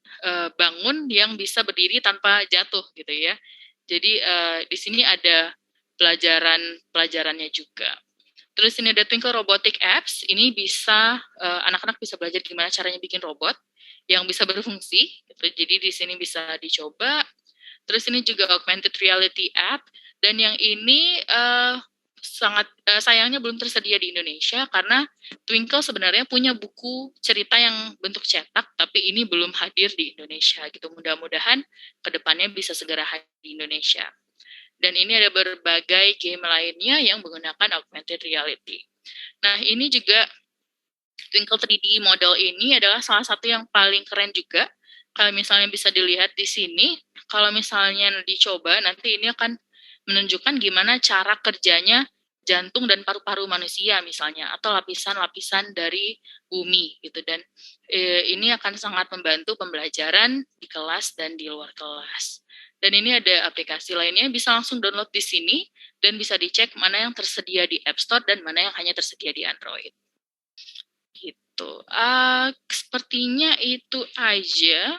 Speaker 3: bangun yang bisa berdiri tanpa jatuh gitu ya. Jadi di sini ada pelajarannya juga. Terus ini ada Twinkle Robotic Apps, ini bisa anak-anak bisa belajar gimana caranya bikin robot yang bisa berfungsi. Gitu. Jadi di sini bisa dicoba. Terus ini juga Augmented Reality App, dan yang ini sangat sayangnya belum tersedia di Indonesia karena Twinkle sebenarnya punya buku cerita yang bentuk cetak, tapi ini belum hadir di Indonesia gitu. Mudah-mudahan kedepannya bisa segera hadir di Indonesia. Dan ini ada berbagai game lainnya yang menggunakan augmented reality. Nah, ini juga Twinkle 3D model ini adalah salah satu yang paling keren juga. Kalau misalnya bisa dilihat di sini, kalau misalnya dicoba, nanti ini akan menunjukkan gimana cara kerjanya jantung dan paru-paru manusia misalnya, atau lapisan-lapisan dari bumi gitu. Dan ini akan sangat membantu pembelajaran di kelas dan di luar kelas. Dan ini ada aplikasi lainnya, bisa langsung download di sini dan bisa dicek mana yang tersedia di App Store dan mana yang hanya tersedia di Android. Gitu. Sepertinya itu aja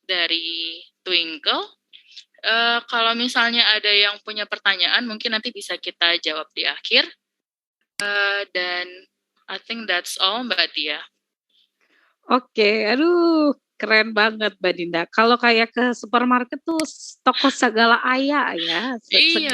Speaker 3: dari Twinkle. Kalau misalnya ada yang punya pertanyaan, mungkin nanti bisa kita jawab di akhir. Dan I think that's all, Mbak Tia.
Speaker 1: Oke, aduh, keren banget Mbak Dinda. Kalau kayak ke supermarket tuh toko segala aya ya.
Speaker 3: Iya.